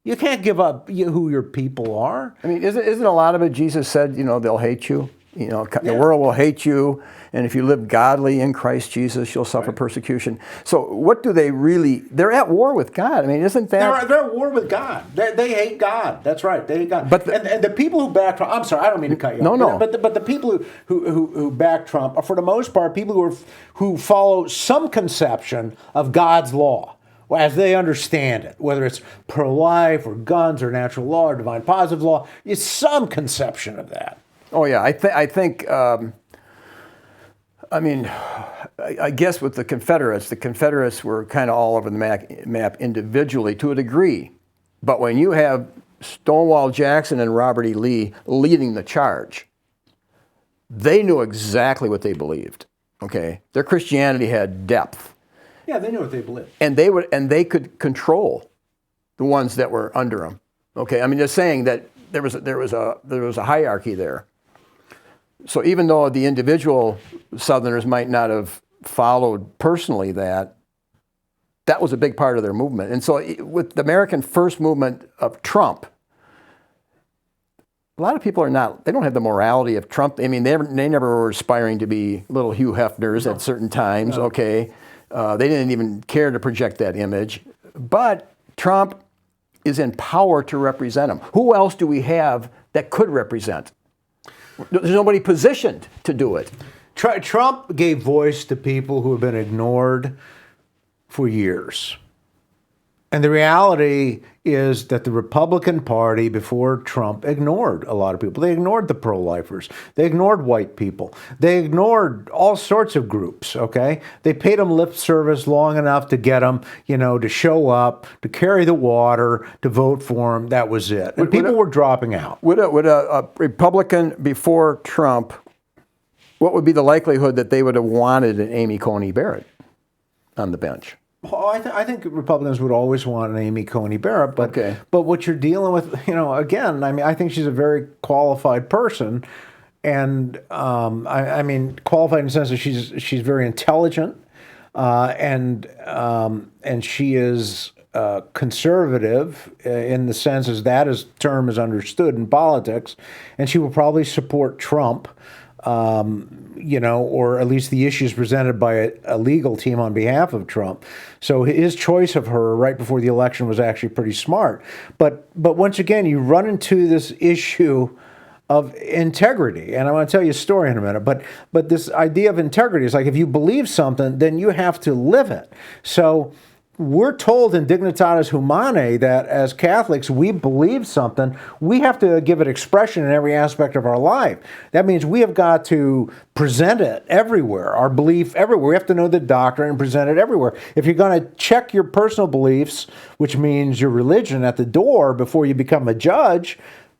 You can't give up who your people are. I mean, isn't a lot of it Jesus said, they'll hate you? You know, the world will hate you, and if you live godly in Christ Jesus, you'll suffer persecution. So what do they really? They're at war with God. I mean, isn't that? They're at war with God. They hate God. That's right. They hate God. But and the people who back Trump. I'm sorry, I don't mean to cut you off. No. But the people who back Trump are, for the most part, people who follow some conception of God's law as they understand it, whether it's pro-life or guns or natural law or divine positive law. It's some conception of that. Oh yeah, I think. I guess with the Confederates were kind of all over the map individually to a degree, but when you have Stonewall Jackson and Robert E. Lee leading the charge, they knew exactly what they believed. Okay, their Christianity had depth. Yeah, they knew what they believed, and they could control the ones that were under them. Okay, I mean, they're saying that there was a hierarchy there. So even though the individual Southerners might not have followed personally that was a big part of their movement. And so with the American First movement of Trump, a lot of people they don't have the morality of Trump. I mean, they never were aspiring to be little Hugh Hefners at certain times, okay? They didn't even care to project that image. But Trump is in power to represent them. Who else do we have that could represent? There's nobody positioned to do it. Trump gave voice to people who have been ignored for years. And the reality is that the Republican Party before Trump ignored a lot of people. They ignored the pro-lifers. They ignored white people. They ignored all sorts of groups, okay? They paid them lip service long enough to get them, to show up, to carry the water, to vote for them. That was it. And people were dropping out. Would a Republican before Trump, what would be the likelihood that they would have wanted an Amy Coney Barrett on the bench? Well, I think Republicans would always want an Amy Coney Barrett, but what you're dealing with, again, I think she's a very qualified person, and I mean qualified in the sense that she's very intelligent, and she is conservative in the sense as that term is understood in politics, and she will probably support Trump. Or at least the issues presented by a legal team on behalf of Trump. So his choice of her right before the election was actually pretty smart. But once again, you run into this issue of integrity. And I want to tell you a story in a minute. But this idea of integrity is like if you believe something, then you have to live it. So we're told in Dignitatis Humanae that as Catholics, we believe something, we have to give it expression in every aspect of our life. That means we have got to present it everywhere, our belief everywhere. We have to know the doctrine and present it everywhere. If you're going to check your personal beliefs, which means your religion at the door before you become a judge,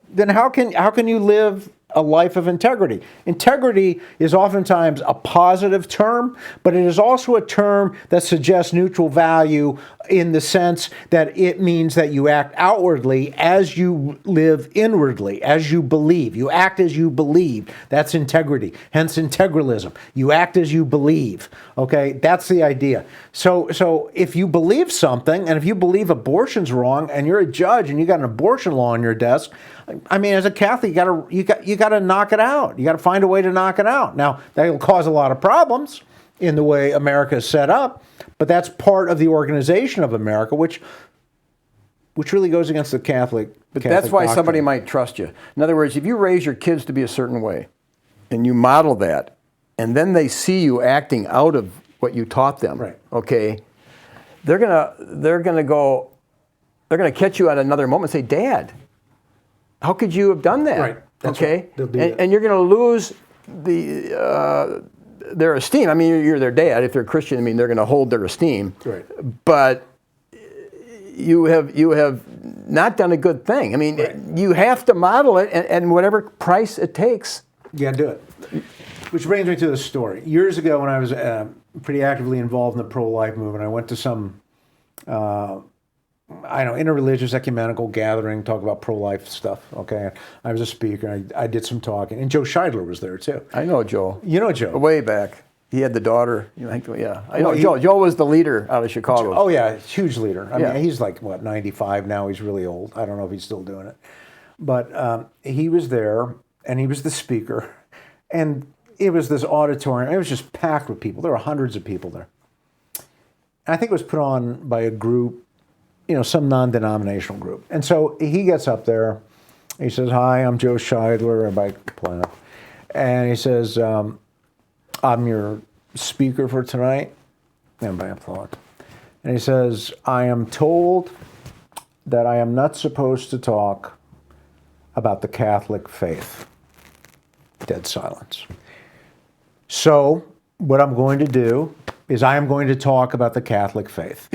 then how can you live a life of integrity? Integrity is oftentimes a positive term, but it is also a term that suggests neutral value in the sense that it means that you act outwardly as you live inwardly, as you believe. You act as you believe. That's integrity, hence integralism. You act as you believe, okay? That's the idea. So if you believe something, and if you believe abortion's wrong, and you're a judge and you got an abortion law on your desk, I mean, as a Catholic, you got to knock it out. You got to find a way to knock it out. Now, that'll cause a lot of problems in the way America is set up, but that's part of the organization of America, which really goes against the Catholic. But that's why somebody might trust you. In other words, if you raise your kids to be a certain way, and you model that, and then they see you acting out of what you taught them, right. Okay, they're gonna catch you at another moment and say, "Dad, how could you have done that?" Right. That's okay, right. and you're going to lose their esteem. I mean, you're their dad. If they're Christian, I mean, they're going to hold their esteem. Right. But you have not done a good thing. I mean, right. You have to model it, and whatever price it takes. Yeah, do it. Which brings me to the story. Years ago, when I was pretty actively involved in the pro-life movement, I went to some interreligious ecumenical gathering, talk about pro-life stuff, okay? I was a speaker, I did some talking, and Joe Scheidler was there too. I know Joe. You know Joe? Way back. He had the daughter, I know Joe. Joe was the leader out of Chicago. Oh yeah, huge leader. I mean, he's like, 95 now, he's really old. I don't know if he's still doing it. But he was there, and he was the speaker, And it was this auditorium. It was just packed with people. There were hundreds of people there. And I think it was put on by a group, some non-denominational group. And so he gets up there. He says, "Hi, I'm Joe Scheidler," Rabbi Plano. And he says, "I'm your speaker for tonight." Everybody applaud. And he says, "I am told that I am not supposed to talk about the Catholic faith." Dead silence. "So what I'm going to do is I am going to talk about the Catholic faith."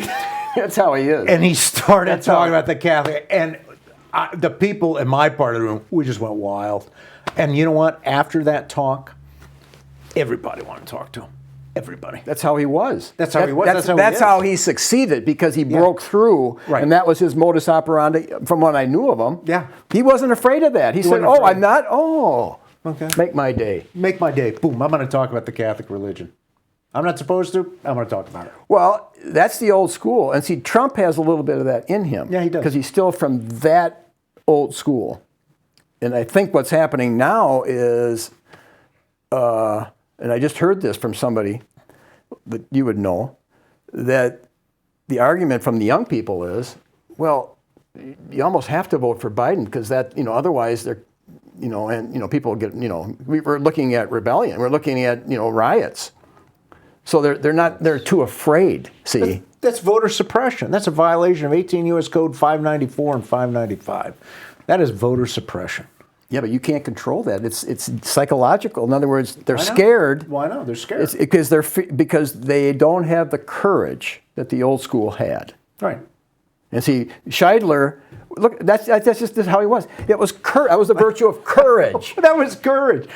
That's how he is. And he started talking about the Catholic, and the people in my part of the room, we just went wild. And you know what? After that talk, everybody wanted to talk to him. Everybody. That's how he was. That's how he was. That's how he succeeded, because he broke through, Right. and that was his modus operandi. From what I knew of him, Yeah. he wasn't afraid of that. He said, wasn't "Oh, afraid. I'm not. Oh, Okay. make my day." Make my day. Boom. I'm going to talk about the Catholic religion. I'm not supposed to. I'm going to talk about it. Well, that's the old school, and see, Trump has a little bit of that in him. Yeah, he does. Because he's still from that old school, and I think what's happening now is, and I just heard this from somebody that you would know, that the argument from the young people is, well, you almost have to vote for Biden because that, otherwise they're, people get, we're looking at rebellion, we're looking at, riots. So they're too afraid, see. That's voter suppression. That's a violation of 18 U.S. Code 594 and 595. That is voter suppression. Yeah, but you can't control that. It's psychological. In other words, they're scared. Why not? They're scared. It's because they don't have the courage that the old school had. Right. And see, Scheidler, look, that's just how he was. It was that was the virtue of courage. That was courage.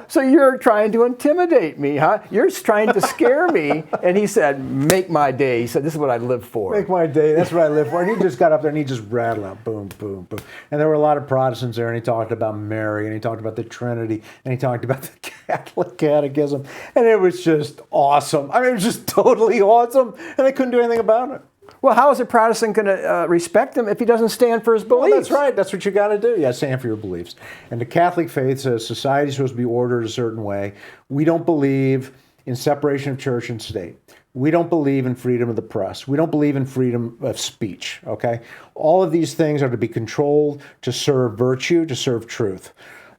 So you're trying to intimidate me, huh? You're trying to scare me. And he said, "Make my day." He said, "This is what I live for." Make my day. That's what I live for. And he just got up there and he just rattled out, boom, boom, boom. And there were a lot of Protestants there, and he talked about Mary, and he talked about the Trinity, and he talked about the Catholic Catechism. And it was just awesome. I mean, it was just totally awesome. And they couldn't do anything about it. Well, how is a Protestant going to respect him if he doesn't stand for his beliefs? Well, that's right. That's what you got to do. You got to stand for your beliefs. And the Catholic faith says society is supposed to be ordered a certain way. We don't believe in separation of church and state. We don't believe in freedom of the press. We don't believe in freedom of speech, okay? All of these things are to be controlled to serve virtue, to serve truth.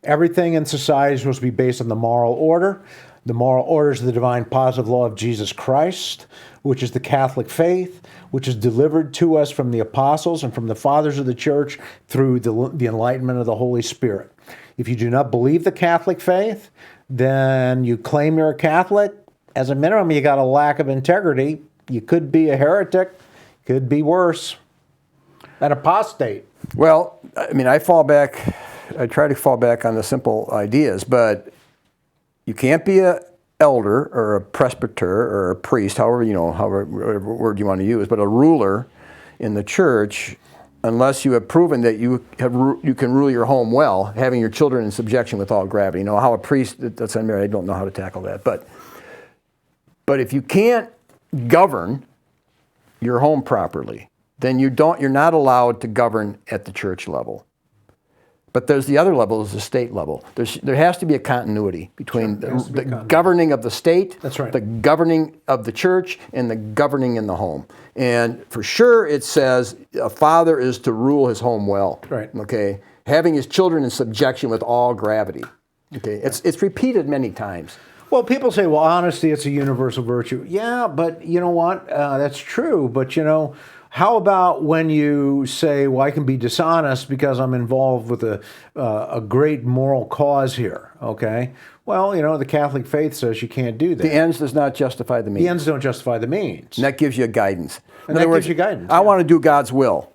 Everything in society is supposed to be based on the moral order. The moral order is the divine positive law of Jesus Christ, which is the Catholic faith, which is delivered to us from the apostles and from the fathers of the church through the enlightenment of the Holy Spirit. If you do not believe the Catholic faith, then you claim you're a Catholic. As a minimum, you got a lack of integrity. You could be a heretic, could be worse, an apostate. Well, I mean, I try to fall back on the simple ideas, but you can't be a elder or a presbyter or a priest, however whatever word you want to use, but a ruler in the church, unless you have proven that you can rule your home well, having your children in subjection with all gravity. How a priest that's unmarried, I don't know how to tackle that, but if you can't govern your home properly, then you're not allowed to govern at the church level. But there's the other level, is the state level. There has to be a continuity between the governing of the state, That's right. the governing of the church, and the governing in the home. And for sure it says a father is to rule his home well. Right. Okay. Having his children in subjection with all gravity. Okay. It's repeated many times. Well, people say, well, honesty, it's a universal virtue. Yeah, but you know what? That's true. But, how about when you say, well, I can be dishonest because I'm involved with a great moral cause here, okay? Well, the Catholic faith says you can't do that. The ends does not justify the means. The ends don't justify the means. And that gives you guidance. And that gives you guidance. I want to do God's will.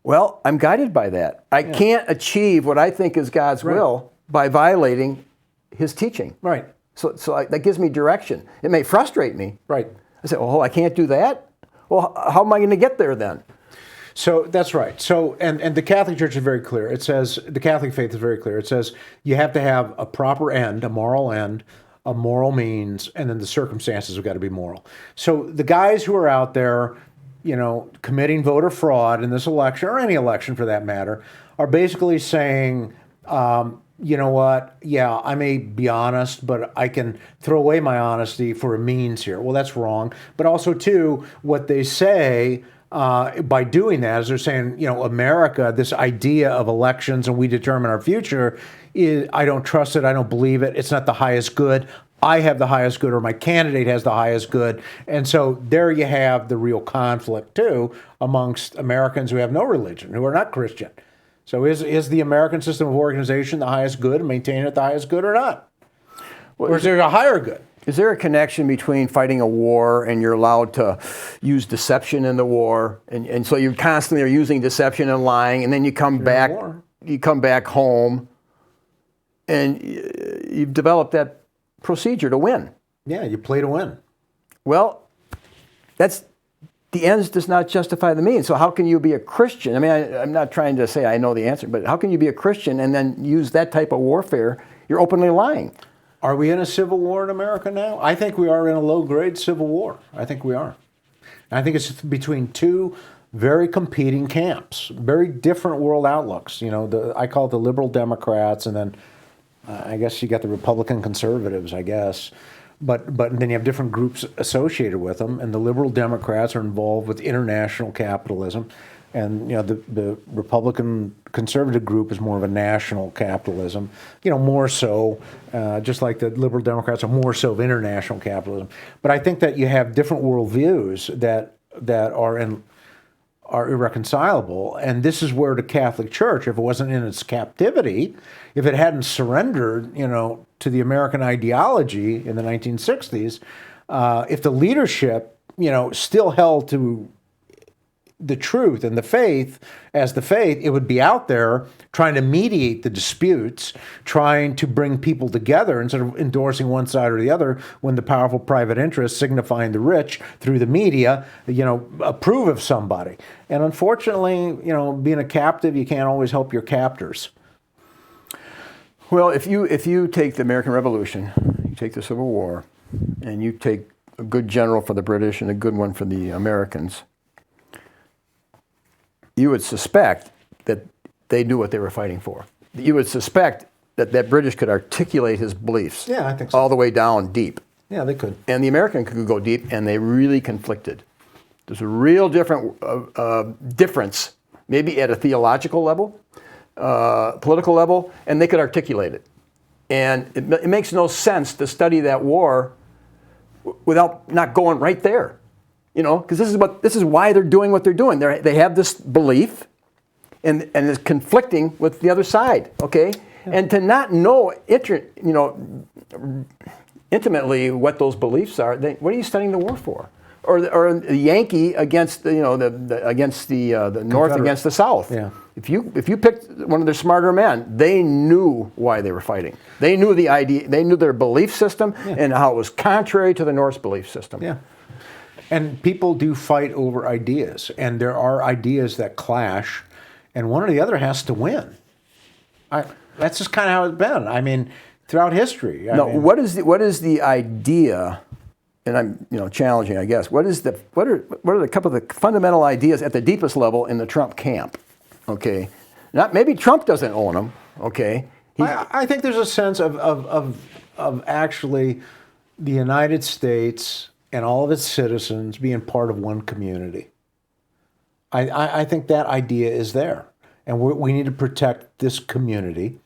Well, I'm guided by that. I can't achieve what I think is God's will by violating His teaching. Right. So that gives me direction. It may frustrate me. Right. I say, oh, I can't do that? Well, how am I going to get there then? So that's right. So and the Catholic Church is very clear. It says the Catholic faith is very clear. It says you have to have a proper end, a moral end, a moral means, and then the circumstances have got to be moral. So the guys who are out there, committing voter fraud in this election, or any election for that matter, are basically saying you know what? Yeah, I may be honest, but I can throw away my honesty for a means here. Well, that's wrong. But also, too, what they say by doing that is they're saying, America, this idea of elections and we determine our future, I don't trust it. I don't believe it. It's not the highest good. I have the highest good, or my candidate has the highest good. And so there you have the real conflict, too, amongst Americans who have no religion, who are not Christian. So is the American system of organization the highest good and maintaining it the highest good or not? Or is there a higher good? Is there a connection between fighting a war and you're allowed to use deception in the war? And so you constantly are using deception and lying, and then you come back home and you've developed that procedure to win. Yeah, you play to win. Well, that's the ends does not justify the means. So how can you be a Christian? I mean, I'm not trying to say I know the answer, but how can you be a Christian and then use that type of warfare? You're openly lying. Are we in a civil war in America now? I think we are in a low-grade civil war. I think we are. And I think it's between two very competing camps, very different world outlooks. I call it the liberal Democrats, and then I guess you got the Republican conservatives, I guess. But then you have different groups associated with them, and the liberal Democrats are involved with international capitalism, and the Republican conservative group is more of a national capitalism, more so, just like the liberal Democrats are more so of international capitalism. But I think that you have different worldviews that are irreconcilable, and this is where the Catholic Church, if it wasn't in its captivity, if it hadn't surrendered, to the American ideology in the 1960s, if the leadership, still held to the truth and the faith as the faith, it would be out there trying to mediate the disputes, trying to bring people together instead of endorsing one side or the other when the powerful private interests, signifying the rich through the media, approve of somebody. And unfortunately, being a captive, you can't always help your captors. Well, if you take the American Revolution, you take the Civil War, and you take a good general for the British and a good one for the Americans, you would suspect that they knew what they were fighting for. You would suspect that British could articulate his beliefs. Yeah, I think so. All the way down deep. Yeah, they could. And the American could go deep, and they really conflicted. There's a real difference, maybe at a theological level, political level, and they could articulate it. And it makes no sense to study that war without not going right there. Because this is why they're doing what they're doing. They have this belief, and it's conflicting with the other side. Okay, yeah. And to not know intimately what those beliefs are, what are you studying the war for? Or the Yankee against the North against the South. Yeah. If you picked one of their smarter men, they knew why they were fighting. They knew the idea. They knew their belief system and how it was contrary to the Norse belief system. Yeah. And people do fight over ideas, and there are ideas that clash, and one or the other has to win. That's just kind of how it's been. I mean, throughout history. What is the idea? And I'm challenging, I guess. What are a couple of the fundamental ideas at the deepest level in the Trump camp? Okay, maybe Trump doesn't own them. Okay, I think there's a sense of actually the United States and all of its citizens being part of one community. I think that idea is there, and we need to protect this community.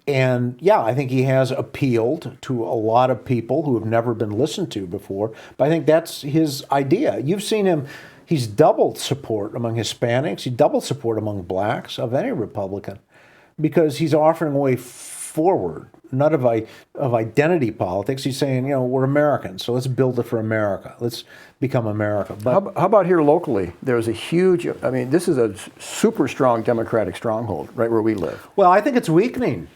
And yeah, I think he has appealed to a lot of people who have never been listened to before, but I think that's his idea. You've seen him, he's doubled support among Hispanics, he doubled support among blacks of any Republican, because he's offering a way forward, not of identity politics. He's saying, we're Americans, so let's build it for America. Let's become America. But how about here locally? There's a huge, this is a super strong Democratic stronghold right where we live. Well, I think it's weakening.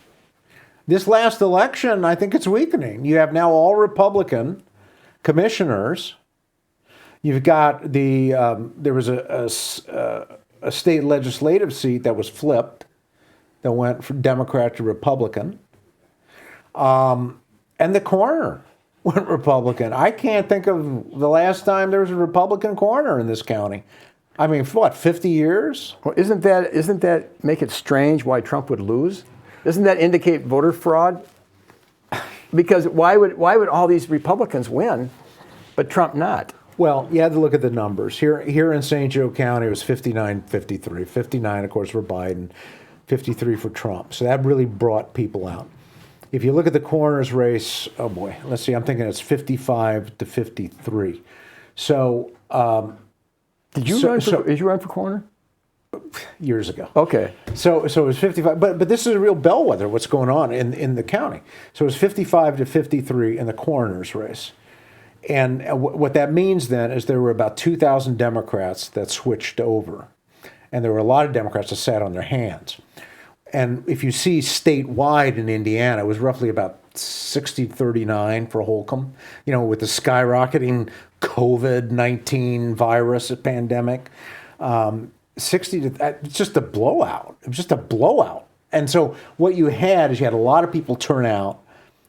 This last election, I think it's weakening. You have now all Republican commissioners. You've got there was a state legislative seat that was flipped, that went from Democrat to Republican. And the coroner went Republican. I can't think of the last time there was a Republican coroner in this county. 50 years? Well, isn't that make it strange why Trump would lose? Doesn't that indicate voter fraud? Because why would all these Republicans win, but Trump not? Well, you had to look at the numbers. Here in St. Joe County, it was 59-53. 59, of course, for Biden, 53 for Trump. So that really brought people out. If you look at the coroner's race, oh boy, let's see, I'm thinking it's 55-53. So did you run for coroner? Years ago. Okay. So it was 55, but this is a real bellwether, what's going on in the county. So it was 55-53 in the coroner's race. And what that means then is there were about 2,000 Democrats that switched over. And there were a lot of Democrats that sat on their hands. And if you see statewide in Indiana, it was roughly about 60-39 for Holcomb, with the skyrocketing COVID-19 virus pandemic. 60 to, it's just a blowout. It was just a blowout. And so what you had is you had a lot of people turn out,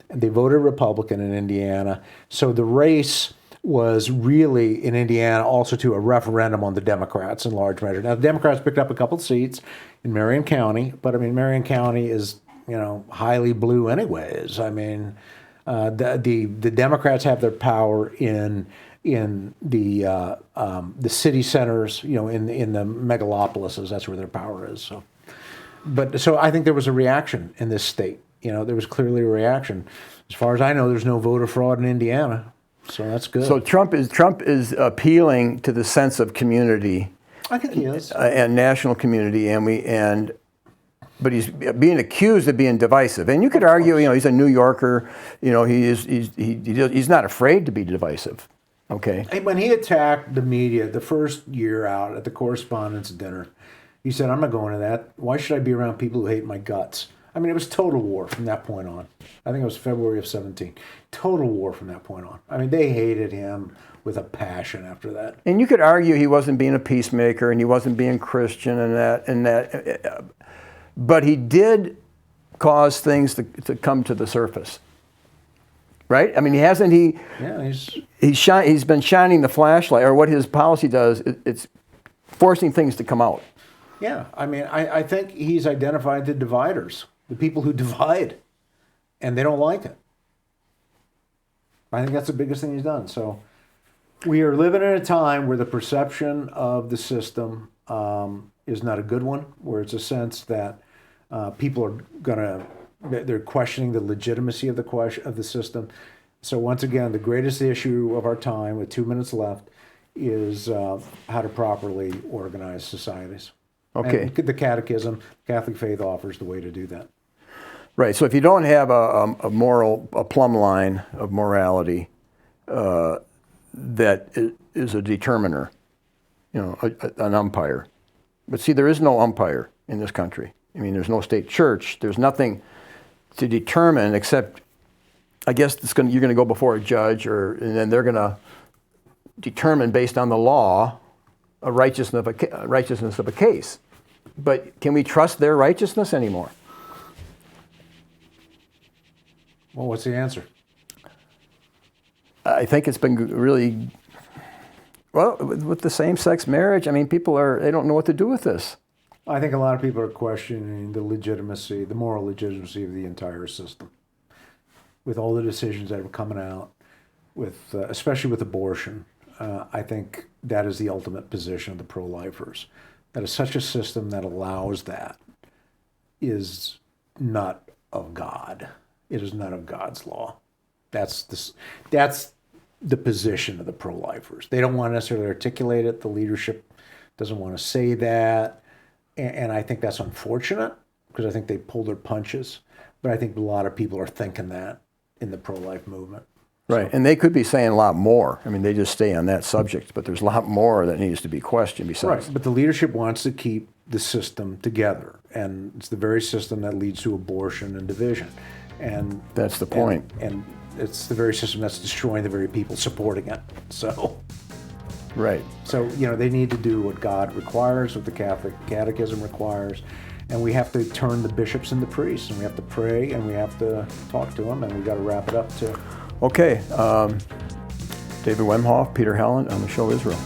and they voted Republican in Indiana. So the race was really in Indiana also to a referendum on the Democrats in large measure. Now the Democrats picked up a couple of seats in Marion County, but I mean Marion County is highly blue anyways. I mean the Democrats have their power in the city centers, in the megalopolises. That's where their power is. So I think there was a reaction in this state. There was clearly a reaction. As far as I know, there's no voter fraud in Indiana, so that's good. So Trump is appealing to the sense of community. I think he is, and national community, but he's being accused of being divisive. And you could argue, he's a New Yorker. He's not afraid to be divisive. Okay. When he attacked the media the first year out at the correspondence dinner, he said, "I'm not going to that. Why should I be around people who hate my guts?" I mean, it was total war from that point on. I think it was February of 17. Total war from that point on. I mean, they hated him with a passion after that. And you could argue he wasn't being a peacemaker and he wasn't being Christian and that. But he did cause things to come to the surface. Right? I mean, hasn't he? Yeah, he's been shining the flashlight, or what his policy does, it's forcing things to come out. Yeah, I mean, I think he's identified the dividers, the people who divide, and they don't like it. I think that's the biggest thing he's done. So we are living in a time where the perception of the system is not a good one, where it's a sense that people are they're questioning the legitimacy of the system. So once again, the greatest issue of our time, with 2 minutes left, is how to properly organize societies. Okay. And the Catechism, Catholic faith offers the way to do that. Right. So if you don't have a plumb line of morality that is a determiner, an umpire. But see, there is no umpire in this country. I mean, there's no state church. There's nothing to determine except, I guess you're going to go before a judge, and then they're going to determine based on the law a righteousness of a case. But can we trust their righteousness anymore? Well, what's the answer? I think it's been really, well, with the same-sex marriage, I mean, they don't know what to do with this. I think a lot of people are questioning the moral legitimacy of the entire system. With all the decisions that are coming out, especially with abortion, I think that is the ultimate position of the pro-lifers. That is such a system that allows that is not of God. It is not of God's law. That's the position of the pro-lifers. They don't want to necessarily articulate it. The leadership doesn't want to say that. And I think that's unfortunate because I think they pull their punches. But I think a lot of people are thinking that in the pro-life movement. Right, and they could be saying a lot more. I mean, they just stay on that subject, but there's a lot more that needs to be questioned besides. Right, but the leadership wants to keep the system together, and it's the very system that leads to abortion and division. And that's the point. And it's the very system that's destroying the very people supporting it. So, right. So, they need to do what God requires, what the Catholic Catechism requires, and we have to turn the bishops and the priests, and we have to pray, and we have to talk to them, and we got to wrap it up too. Okay, David Wemhoff, Peter Howland on the show Israel.